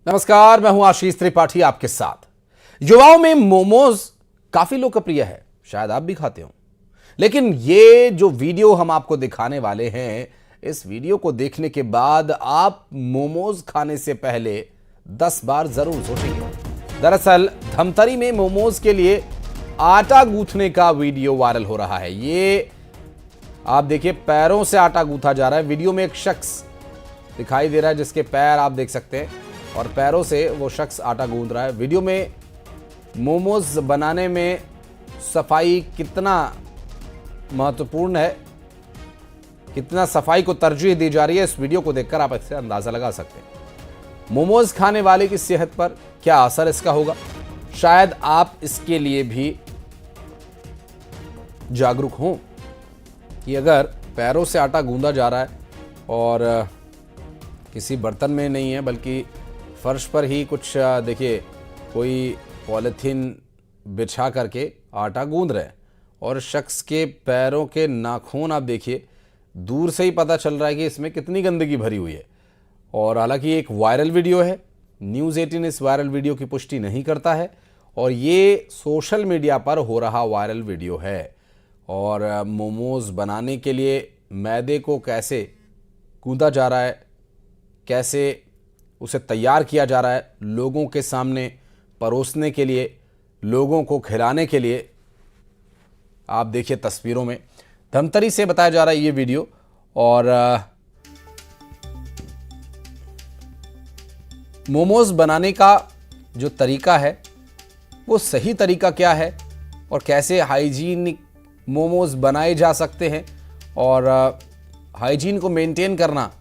नमस्कार, मैं हूं आशीष त्रिपाठी आपके साथ। युवाओं में मोमोज काफी लोकप्रिय है, शायद आप भी खाते हो। लेकिन ये जो वीडियो हम आपको दिखाने वाले हैं, इस वीडियो को देखने के बाद आप मोमोज खाने से पहले 10 बार जरूर सोचेंगे। दरअसल धमतरी में मोमोज के लिए आटा गूंथने का वीडियो वायरल हो रहा है। ये आप देखिए, पैरों से आटा गूंथा जा रहा है। वीडियो में एक शख्स दिखाई दे रहा है जिसके पैर आप देख सकते हैं और पैरों से वो शख्स आटा गूंथ रहा है। वीडियो में मोमोज बनाने में सफाई कितना महत्वपूर्ण है, कितना सफाई को तरजीह दी जा रही है, इस वीडियो को देखकर आप इससे अंदाजा लगा सकते हैं। मोमोज खाने वाले की सेहत पर क्या असर इसका होगा, शायद आप इसके लिए भी जागरूक हों कि अगर पैरों से आटा गूंदा जा रहा है और किसी बर्तन में नहीं है बल्कि फर्श पर ही कुछ देखिए कोई पॉलीथीन बिछा करके आटा गूंद रहे हैं और शख्स के पैरों के नाखून आप देखिए, दूर से ही पता चल रहा है कि इसमें कितनी गंदगी भरी हुई है। और हालांकि एक वायरल वीडियो है, न्यूज़ 18 इस वायरल वीडियो की पुष्टि नहीं करता है और ये सोशल मीडिया पर हो रहा वायरल वीडियो है। और मोमोज बनाने के लिए मैदे को कैसे गूंदा जा रहा है, कैसे उसे तैयार किया जा रहा है लोगों के सामने परोसने के लिए, लोगों को खिलाने के लिए, आप देखिए तस्वीरों में। धमतरी से बताया जा रहा है ये वीडियो। और मोमोज बनाने का जो तरीका है वो सही तरीका क्या है और कैसे हाइजीनिक मोमोज बनाए जा सकते हैं और हाइजीन को मेंटेन करना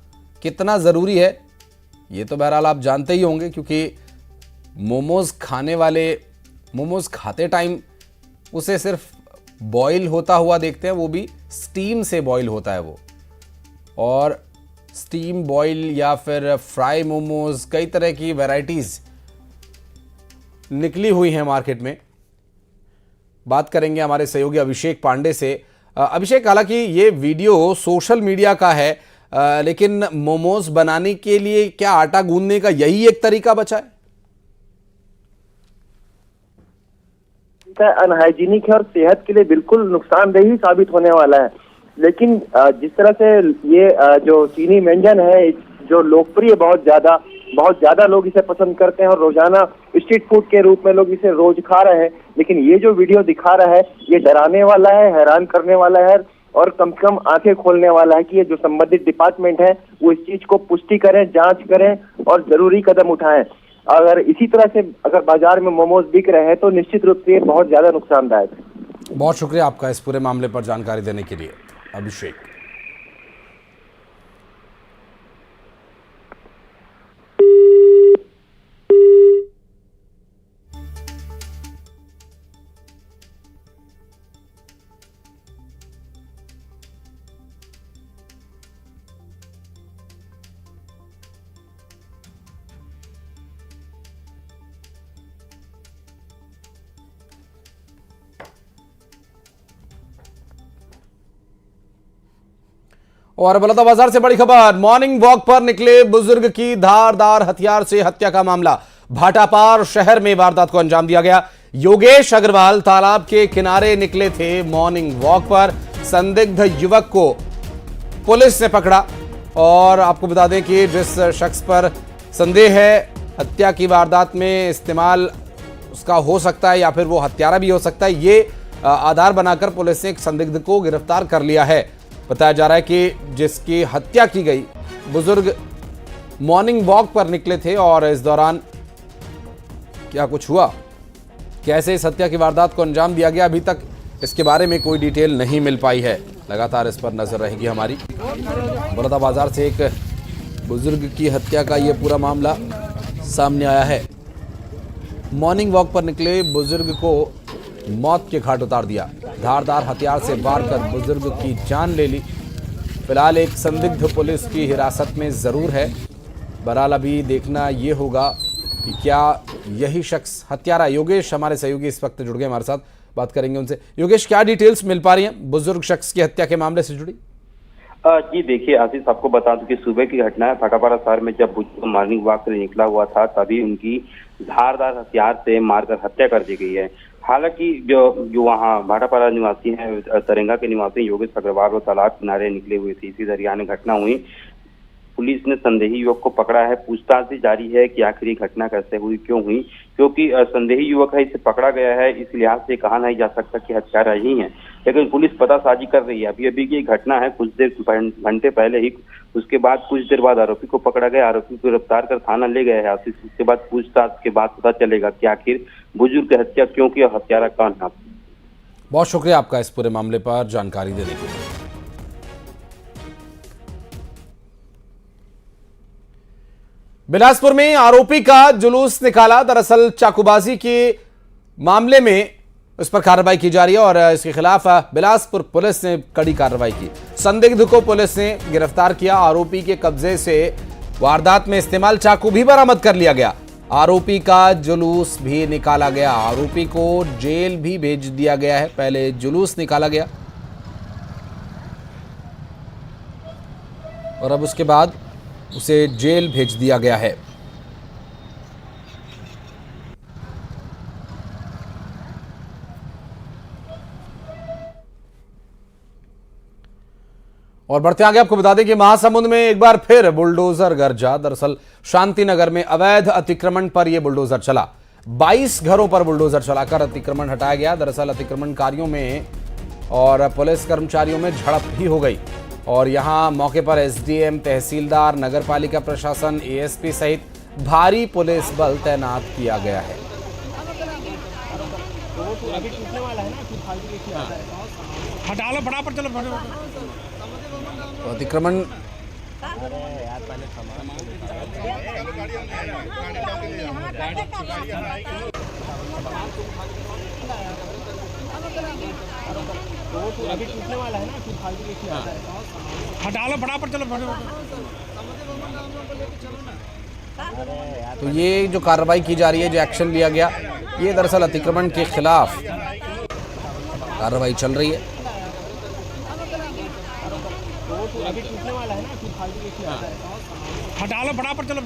कितना ज़रूरी है, ये तो बहरहाल आप जानते ही होंगे, क्योंकि मोमोज खाने वाले मोमोज खाते टाइम उसे सिर्फ बॉईल होता हुआ देखते हैं, वो भी स्टीम से बॉईल होता है वो। और स्टीम बॉईल या फिर फ्राई मोमोज, कई तरह की वैरायटीज़ निकली हुई हैं मार्केट में। बात करेंगे हमारे सहयोगी अभिषेक पांडे से। अभिषेक, हालांकि ये वीडियो सोशल मीडिया का है, लेकिन मोमोज बनाने के लिए क्या आटा गूंदने का यही एक तरीका बचा है? अनहाइजीनिक है और सेहत के लिए बिल्कुल नुकसानदेह ही साबित होने वाला है। लेकिन जिस तरह से ये जो चीनी व्यंजन है, जो लोकप्रिय बहुत ज्यादा लोग इसे पसंद करते हैं और रोजाना स्ट्रीट फूड के रूप में लोग इसे रोज खा रहे हैं। लेकिन ये जो वीडियो दिखा रहा है ये डराने वाला है, हैरान करने वाला है और कम से कम आंखें खोलने वाला है कि ये जो संबंधित डिपार्टमेंट है वो इस चीज को पुष्टि करें, जांच करें और जरूरी कदम उठाएं। अगर इसी तरह से अगर बाजार में मोमोज बिक रहे हैं तो निश्चित रूप से बहुत ज्यादा नुकसानदायक है। बहुत शुक्रिया आपका इस पूरे मामले पर जानकारी देने के लिए अभिषेक। और बलौदाबाजार से बड़ी खबर, मॉर्निंग वॉक पर निकले बुजुर्ग की धारदार हथियार से हत्या का मामला। भाटापार शहर में वारदात को अंजाम दिया गया। योगेश अग्रवाल तालाब के किनारे निकले थे मॉर्निंग वॉक पर। संदिग्ध युवक को पुलिस ने पकड़ा और आपको बता दें कि जिस शख्स पर संदेह है हत्या की वारदात में इस्तेमाल उसका हो सकता है या फिर वो हत्यारा भी हो सकता है, ये आधार बनाकर पुलिस ने एक संदिग्ध को गिरफ्तार कर लिया है। बताया जा रहा है कि जिसकी हत्या की गई, बुजुर्ग मॉर्निंग वॉक पर निकले थे और इस दौरान क्या कुछ हुआ, कैसे इस हत्या की वारदात को अंजाम दिया गया, अभी तक इसके बारे में कोई डिटेल नहीं मिल पाई है। लगातार इस पर नजर रहेगी हमारी। बलौदाबाजार से एक बुजुर्ग की हत्या का ये पूरा मामला सामने आया है। मॉर्निंग वॉक पर निकले बुजुर्ग को मौत के घाट उतार दिया। धारदार हथियार से वार कर बुजुर्ग की जान ले ली। फिलहाल एक संदिग्ध पुलिस की हिरासत में जरूर है। बहरहाल अभी देखना ये होगा कि क्या यही शख्स हत्यारा। योगेश हमारे सहयोगी इस वक्त जुड़ गए हमारे साथ, बात करेंगे उनसे। योगेश, क्या डिटेल्स मिल पा रही हैं बुजुर्ग शख्स की हत्या के मामले से जुड़ी? जी देखिए आशीष, आपको बता दूं कि सुबह की घटना है। भाटापारा शहर में जब बुजुर्ग मॉर्निंग वॉक से निकला हुआ था तभी उनकी धारदार हथियार से मारकर हत्या कर दी गई है। हालांकि जो वहाँ भाटापारा निवासी हैं, तरेंगा के निवासी योगेश अग्रवाल, वो तालाब किनारे निकले हुए थे। इसी दरमियान घटना हुई। पुलिस ने संदेही युवक को पकड़ा है। पूछताछ भी जारी है कि आखिर ये घटना कैसे हुई, क्यों हुई, क्योंकि संदेही युवक है, इसे पकड़ा गया है। इस लिहाज से कहा नहीं जा सकता कि हत्यारा ही है, लेकिन पुलिस पतासाजी कर रही है। अभी अभी की घटना है, कुछ देर घंटे पहले ही। उसके बाद कुछ देर बाद आरोपी को पकड़ा गया। आरोपी को गिरफ्तार कर थाना ले गए हैं। उसके बाद पूछताछ के बाद पता चलेगा कि आखिर बुजुर्ग की हत्या क्यों की और हत्यारा कौन है। बहुत शुक्रिया आपका इस पूरे मामले पर जानकारी देने के लिए। बिलासपुर में आरोपी का जुलूस निकाला। दरअसल चाकूबाजी के मामले में उस पर कार्रवाई की जा रही है और इसके खिलाफ बिलासपुर पुलिस ने कड़ी कार्रवाई की। संदिग्ध को पुलिस ने गिरफ्तार किया। आरोपी के कब्जे से वारदात में इस्तेमाल चाकू भी बरामद कर लिया गया। आरोपी का जुलूस भी निकाला गया। आरोपी को जेल भी भेज दिया गया है। पहले जुलूस निकाला गया और अब उसके बाद उसे जेल भेज दिया गया है। और बढ़ते आगे आपको बता दें कि महासमुंद में एक बार फिर बुलडोजर गरजा। दरअसल शांतिनगर में अवैध अतिक्रमण पर यह बुलडोजर चला। 22 घरों पर बुलडोजर चलाकर अतिक्रमण हटाया गया। दरअसल अतिक्रमणकारियों में और पुलिस कर्मचारियों में झड़प भी हो गई और यहां मौके पर एसडीएम, तहसीलदार, नगरपालिका प्रशासन, एएसपी सहित भारी पुलिस बल तैनात किया गया है। हटा लो फटाफट, चलो तो अतिक्रमण अभी टूटने वाला है ना, हटा लो फटाफट, चलो तो ये जो कार्रवाई की जा रही है, जो एक्शन लिया गया, ये दरअसल अतिक्रमण के खिलाफ कार्रवाई चल रही है। अभी टूटने वाला है ना, हटा लो फटाफट, चलो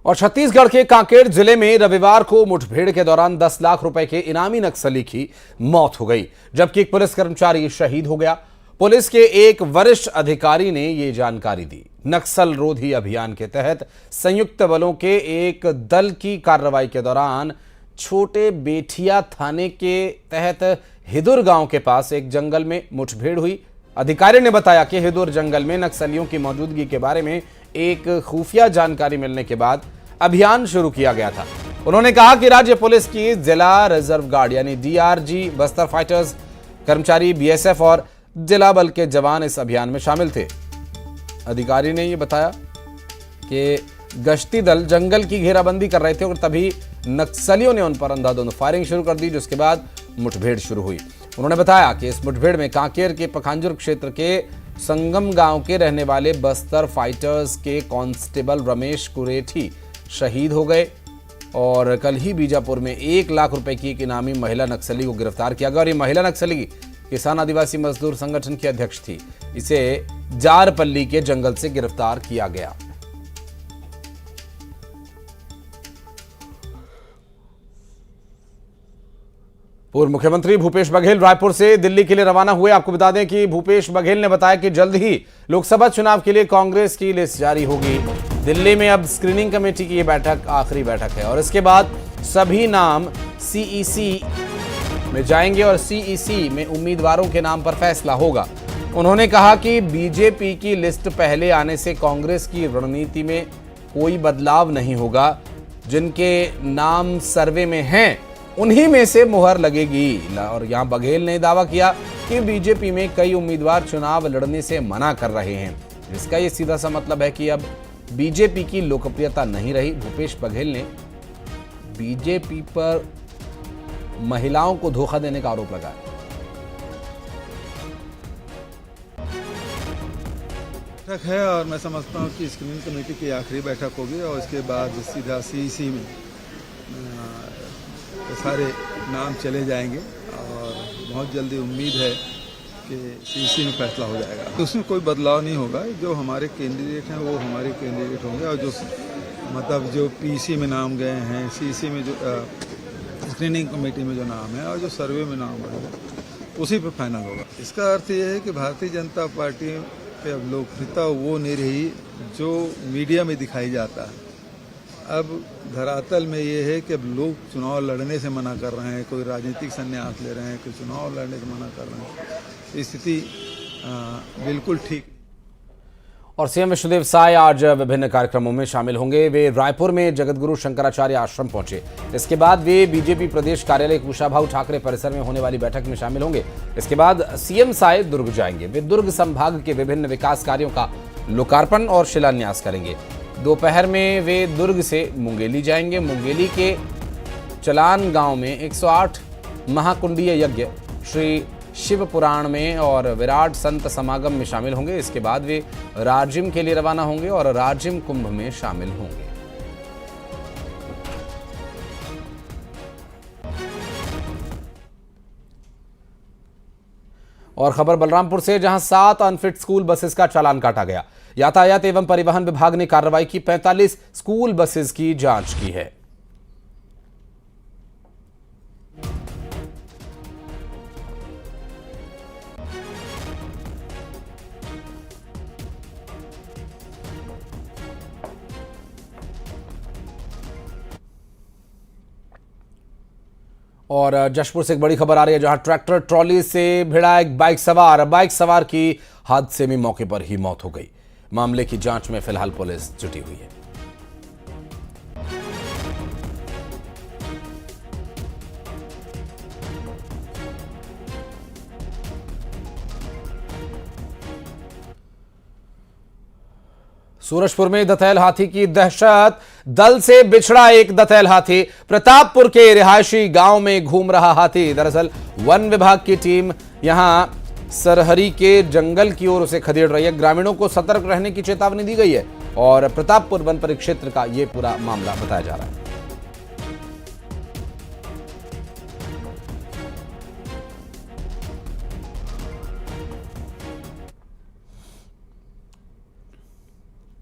और छत्तीसगढ़ के कांकेर जिले में रविवार को मुठभेड़ के दौरान 10 लाख रुपए के इनामी नक्सली की मौत हो गई, जबकि एक पुलिस कर्मचारी शहीद हो गया। पुलिस के एक वरिष्ठ अधिकारी ने यह जानकारी दी। नक्सल रोधी अभियान के तहत संयुक्त बलों के एक दल की कार्रवाई के दौरान छोटे बेठिया थाने के तहत हिदुर गांव के पास एक जंगल में मुठभेड़ हुई। अधिकारी ने बताया कि हिदुर जंगल में नक्सलियों की मौजूदगी के बारे में एक खुफिया जानकारी मिलने के बाद अभियान शुरू किया गया था। उन्होंने कहा कि राज्य पुलिस की जिला रिजर्व गार्ड यानी डीआरजी, बस्तर फाइटर्स कर्मचारी, बीएसएफ और जिला बल के जवान इस अभियान में शामिल थे। अधिकारी ने यह बताया कि गश्ती दल जंगल की घेराबंदी कर रहे थे और तभी नक्सलियों ने उन पर अंधाधुंध फायरिंग शुरू कर दी, जिसके बाद मुठभेड़ शुरू हुई। उन्होंने बताया कि इस मुठभेड़ में कांकेर के पखांजुर क्षेत्र के संगम गांव के रहने वाले बस्तर फाइटर्स के कांस्टेबल रमेश कुरेठी शहीद हो गए और कल ही बीजापुर में 1 लाख रुपए की एक इनामी महिला नक्सली को गिरफ्तार किया गया और ये महिला नक्सली किसान आदिवासी मजदूर संगठन की अध्यक्ष थी। इसे जारपल्ली के जंगल से गिरफ्तार किया गया। पूर्व मुख्यमंत्री भूपेश बघेल रायपुर से दिल्ली के लिए रवाना हुए। आपको बता दें कि भूपेश बघेल ने बताया कि जल्द ही लोकसभा चुनाव के लिए कांग्रेस की लिस्ट जारी होगी। दिल्ली में अब स्क्रीनिंग कमेटी की यह बैठक आखिरी बैठक है और इसके बाद सभी नाम सीईसी में जाएंगे और सीईसी में उम्मीदवारों के नाम पर फैसला होगा। उन्होंने कहा कि बीजेपी की लिस्ट पहले आने से कांग्रेस की रणनीति में कोई बदलाव नहीं होगा। जिनके नाम सर्वे में हैं उन्हीं में से मुहर लगेगी। और यहां बघेल ने दावा किया कि बीजेपी में कई उम्मीदवार चुनाव लड़ने से मना कर रहे हैं, जिसका यह सीधा सा मतलब है कि अब बीजेपी की लोकप्रियता नहीं रही। भूपेश बघेल ने बीजेपी पर महिलाओं को धोखा देने का आरोप लगाया। बैठक है और मैं समझता हूँ कि स्क्रीनिंग कमेटी की आखिरी बैठक होगी और इसके बाद सीधा सीईसी में सारे नाम चले जाएंगे और बहुत जल्दी उम्मीद है कि सीईसी में फैसला हो जाएगा। तो उसमें कोई बदलाव नहीं होगा, जो हमारे कैंडिडेट हैं वो हमारे कैंडिडेट होंगे और जो मतलब जो पीसी में नाम गए हैं, सीईसी में जो स्क्रीनिंग कमेटी में जो नाम है और जो सर्वे में नाम है उसी पर फाइनल होगा। इसका अर्थ ये है कि भारतीय जनता पार्टी पे अब लोकप्रियता वो नहीं रही जो मीडिया में दिखाई जाता है। अब धरातल में ये है कि अब लोग चुनाव लड़ने से मना कर रहे हैं, कोई राजनीतिक संन्यास ले रहे हैं, कोई चुनाव लड़ने से मना कर रहे हैं। स्थिति बिल्कुल ठीक। और सीएम विष्णुदेव साय आज विभिन्न कार्यक्रमों में शामिल होंगे। वे रायपुर में जगतगुरु शंकराचार्य आश्रम पहुंचे। इसके बाद वे बीजेपी प्रदेश कार्यालय कुशाभाऊ ठाकरे परिसर में होने वाली बैठक में शामिल होंगे। इसके बाद सीएम साय दुर्ग जाएंगे। वे दुर्ग संभाग के विभिन्न विकास कार्यों का लोकार्पण और शिलान्यास करेंगे। दोपहर में वे दुर्ग से मुंगेली जाएंगे। मुंगेली के चलान गांव में 108 महाकुंडीय यज्ञ श्री शिव पुराण में और विराट संत समागम में शामिल होंगे। इसके बाद वे राजिम के लिए रवाना होंगे और राजिम कुंभ में शामिल होंगे। और खबर बलरामपुर से, जहां 7 अनफिट स्कूल बसेस का चालान काटा गया। यातायात एवं परिवहन विभाग ने कार्रवाई की। 45 स्कूल बसेस की जांच की है। और जशपुर से एक बड़ी खबर आ रही है, जहां ट्रैक्टर ट्रॉली से भिड़ा एक बाइक सवार की हादसे में मौके पर ही मौत हो गई। मामले की जांच में फिलहाल पुलिस जुटी हुई है। सूरजपुर में दंतैल हाथी की दहशत। दल से बिछड़ा एक दंतैल हाथी। प्रतापपुर के रिहायशी गांव में घूम रहा हाथी। दरअसल वन विभाग की टीम यहां सरहरी के जंगल की ओर उसे खदेड़ रही है। ग्रामीणों को सतर्क रहने की चेतावनी दी गई है और प्रतापपुर वन परिक्षेत्र का यह पूरा मामला बताया जा रहा है।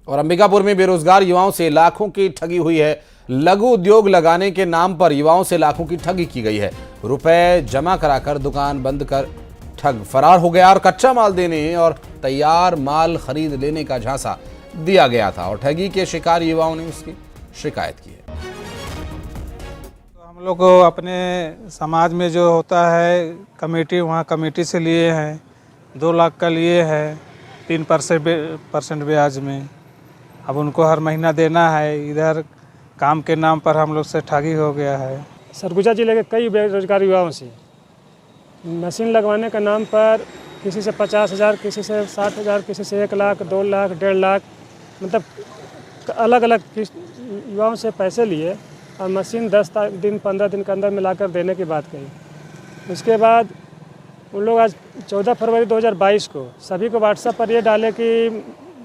और अंबिकापुर में बेरोजगार युवाओं से लाखों की ठगी हुई है। लघु उद्योग लगाने के नाम पर युवाओं से लाखों की ठगी की गई है। रुपए जमा कराकर दुकान बंद कर ठग फरार हो गया और कच्चा माल देने और तैयार माल खरीद लेने का झांसा दिया गया था और ठगी के शिकार युवाओं ने उसकी शिकायत की है। तो हम लोग को अपने समाज में जो होता है कमेटी, वहाँ कमेटी से लिए हैं 2 लाख का लिए है 3% ब्याज में। अब उनको हर महीना देना है। इधर काम के नाम पर हम लोग से ठगी हो गया है। सरगुजा जिले के कई बेरोजगार युवाओं से मशीन लगवाने का नाम पर किसी से 50,000, किसी से 60,000, किसी से 1 लाख, 2 लाख, 1.5 लाख, मतलब अलग अलग युवाओं से पैसे लिए और मशीन 10 दिन 15 दिन के अंदर मिलाकर देने की बात कही। उसके बाद उन लोग आज 14 फरवरी 2022 को सभी को व्हाट्सएप पर ये डाले कि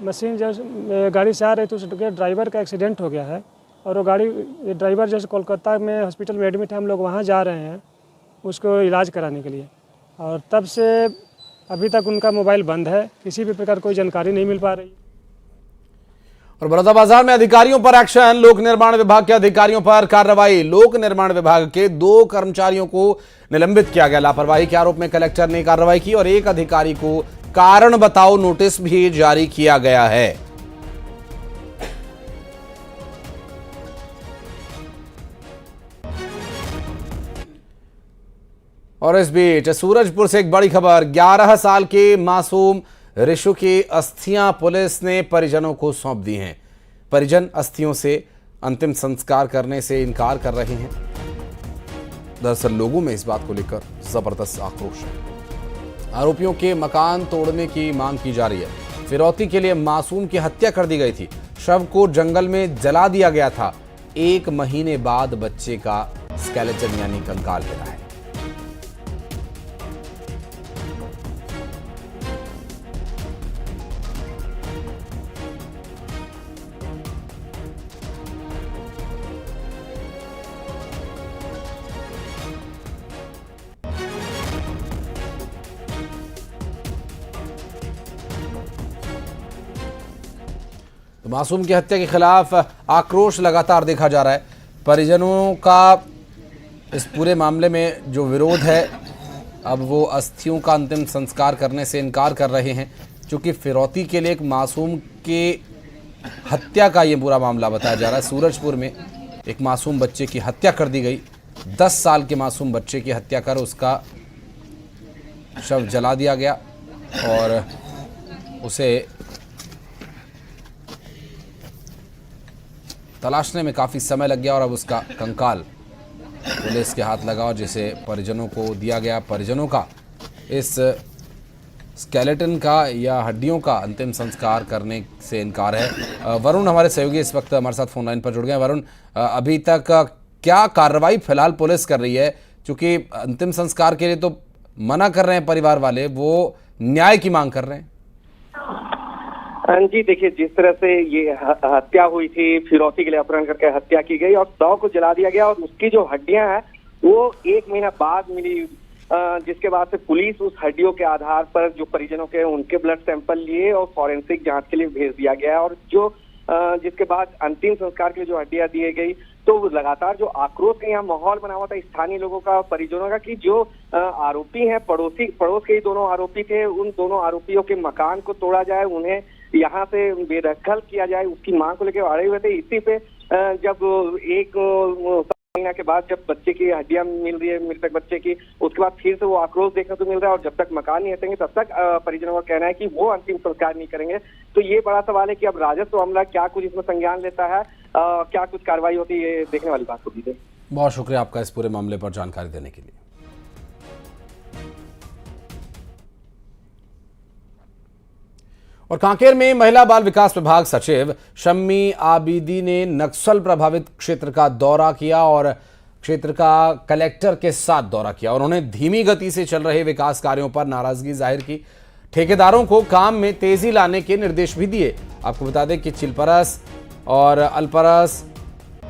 मशीन जैसे गाड़ी से आ रही थी, उसके ड्राइवर का एक्सीडेंट हो गया है और वो गाड़ी ड्राइवर जैसे कोलकाता में हॉस्पिटल में एडमिट है, हम लोग वहाँ जा रहे हैं उसको इलाज कराने के लिए। और तब से अभी तक उनका मोबाइल बंद है, किसी भी प्रकार कोई जानकारी नहीं मिल पा रही। और बलौदाबाजार में अधिकारियों पर एक्शन। लोक निर्माण विभाग के अधिकारियों पर कार्रवाई। लोक निर्माण विभाग के 2 कर्मचारियों को निलंबित किया गया। लापरवाही के आरोप में कलेक्टर ने कार्रवाई की और एक अधिकारी को कारण बताओ नोटिस भी जारी किया गया है। और इस बीच सूरजपुर से एक बड़ी खबर। 11 साल के मासूम ऋषु की अस्थियां पुलिस ने परिजनों को सौंप दी हैं। परिजन अस्थियों से अंतिम संस्कार करने से इनकार कर रहे हैं। दरअसल लोगों में इस बात को लेकर जबरदस्त आक्रोश है। आरोपियों के मकान तोड़ने की मांग की जा रही है। फिरौती के लिए मासूम की हत्या कर दी गई थी। शव को जंगल में जला दिया गया था। 1 महीने बाद बच्चे का स्केलेटन यानी कंकाल मिला है। तो मासूम की हत्या के खिलाफ आक्रोश लगातार देखा जा रहा है। परिजनों का इस पूरे मामले में जो विरोध है, अब वो अस्थियों का अंतिम संस्कार करने से इनकार कर रहे हैं, क्योंकि फिरौती के लिए एक मासूम के हत्या का ये पूरा मामला बताया जा रहा है। सूरजपुर में एक मासूम बच्चे की हत्या कर दी गई। 10 साल के मासूम बच्चे की हत्या कर उसका शव जला दिया गया और उसे तलाशने में काफ़ी समय लग गया और अब उसका कंकाल पुलिस के हाथ लगा और जिसे परिजनों को दिया गया। परिजनों का इस स्केलेटन का या हड्डियों का अंतिम संस्कार करने से इनकार है। वरुण हमारे सहयोगी इस वक्त हमारे साथ फोन लाइन पर जुड़ गए। वरुण, अभी तक क्या कार्रवाई फिलहाल पुलिस कर रही है? क्योंकि अंतिम संस्कार के लिए तो मना कर रहे हैं परिवार वाले, वो न्याय की मांग कर रहे हैं। जी देखिए, जिस तरह से ये हत्या हुई थी, फिरौती के लिए अपहरण करके हत्या की गई और शव को जला दिया गया और उसकी जो हड्डियां हैं वो 1 महीना बाद मिली, जिसके बाद से पुलिस उस हड्डियों के आधार पर जो परिजनों के उनके ब्लड सैंपल लिए और फॉरेंसिक जांच के लिए भेज दिया गया और जो जिसके बाद अंतिम संस्कार के लिए जो हड्डियां दी गई, तो लगातार जो आक्रोश का यहाँ माहौल बना हुआ था स्थानीय लोगों का, परिजनों का, कि जो आरोपी हैं पड़ोस के ही दोनों आरोपी थे, उन दोनों आरोपियों के मकान को तोड़ा जाए, उन्हें यहाँ से बेदखल किया जाए, उसकी मांग को लेकर अड़े हुए थे। इसी पे जब 1 महीना के बाद जब बच्चे की हड्डियां मिल रही है, मृतक बच्चे की, उसके बाद फिर से वो आक्रोश देखने को मिल रहा है और जब तक मकान नहीं हटेंगे तब तक परिजनों का कहना है कि वो अंतिम संस्कार नहीं करेंगे। तो ये बड़ा सवाल है कि अब राजस्व अमला क्या कुछ इसमें संज्ञान लेता है, क्या कुछ कार्रवाई होती है, ये देखने वाली बात होती है। बहुत शुक्रिया आपका इस पूरे मामले पर जानकारी देने के लिए। और कांकेर में महिला बाल विकास विभाग सचिव शम्मी आबिदी ने नक्सल प्रभावित क्षेत्र का दौरा किया और क्षेत्र का कलेक्टर के साथ दौरा किया और उन्होंने धीमी गति से चल रहे विकास कार्यों पर नाराजगी जाहिर की। ठेकेदारों को काम में तेजी लाने के निर्देश भी दिए। आपको बता दें कि चिलपरस और अलपरस,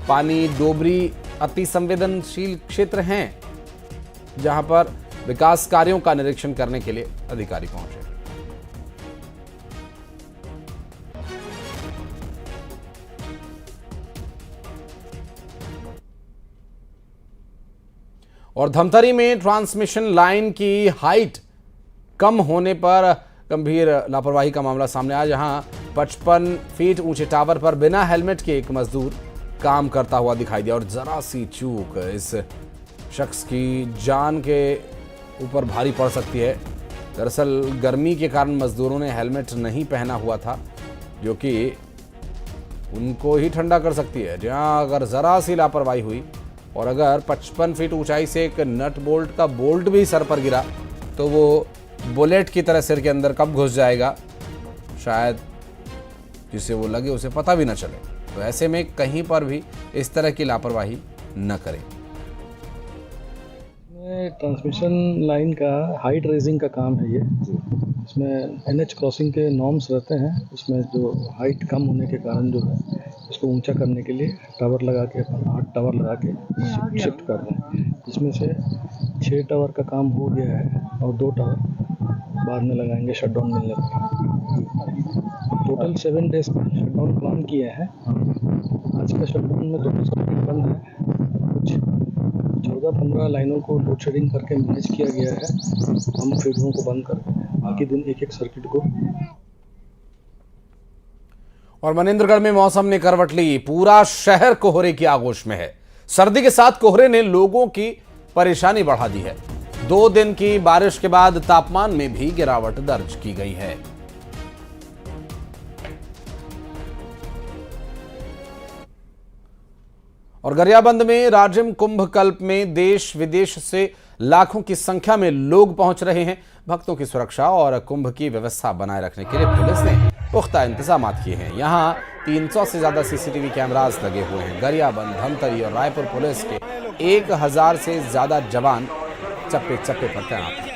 पानी, डोबरी अति संवेदनशील क्षेत्र हैं जहां पर विकास कार्यों का निरीक्षण करने के लिए अधिकारी पहुंचे। और धमतरी में ट्रांसमिशन लाइन की हाइट कम होने पर गंभीर लापरवाही का मामला सामने आया, जहां 55 फीट ऊंचे टावर पर बिना हेलमेट के एक मजदूर काम करता हुआ दिखाई दिया और जरा सी चूक इस शख्स की जान के ऊपर भारी पड़ सकती है। दरअसल गर्मी के कारण मजदूरों ने हेलमेट नहीं पहना हुआ था, जो कि उनको ही ठंडा कर सकती है। जहां अगर जरा सी लापरवाही हुई और अगर 55 फीट ऊंचाई से एक नट बोल्ट का बोल्ट भी सर पर गिरा तो वो बुलेट की तरह सिर के अंदर कब घुस जाएगा, शायद जिसे वो लगे उसे पता भी न चले। तो ऐसे में कहीं पर भी इस तरह की लापरवाही न करें। ट्रांसमिशन लाइन का हाइट रेजिंग का काम है ये। इसमें NH क्रॉसिंग के नॉर्म्स रहते हैं, उसमें जो हाइट कम होने के कारण जो है इसको ऊंचा करने के लिए टावर लगा के 8 टावर लगा के शिफ्ट कर रहे हैं। इसमें से 6 टावर का काम हो गया है और 2 टावर बाद में लगाएंगे शटडाउन मिलने पर। टोटल 7 डेज का शटडाउन प्लान किए हैं। आज का शटडाउन में 2 सर्किट बंद है, कुछ 14-15 लाइनों को लोड शेडिंग करके मैनेज किया गया है। हम फीडरों को बंद करके बाकी दिन एक सर्किट को। और मनेंद्रगढ़ में मौसम ने करवट ली, पूरा शहर कोहरे की आगोश में है। सर्दी के साथ कोहरे ने लोगों की परेशानी बढ़ा दी है। 2 दिन की बारिश के बाद तापमान में भी गिरावट दर्ज की गई है। और गरियाबंद में राजिम कुंभ कल्प में देश विदेश से लाखों की संख्या में लोग पहुंच रहे हैं। भक्तों की सुरक्षा और कुंभ की व्यवस्था बनाए रखने के लिए पुलिस ने पुख्ता इंतजाम किए हैं। यहां 300 से ज्यादा CCTV कैमरास लगे हुए हैं। गरियाबंद, धमतरी और रायपुर पुलिस के 1000 से ज्यादा जवान चप्पे चप्पे पर तैनात हैं।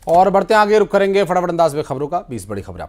और बढ़ते आगे, रुक करेंगे फटाफट अंदाज में खबरों का। 20 बड़ी खबर आपको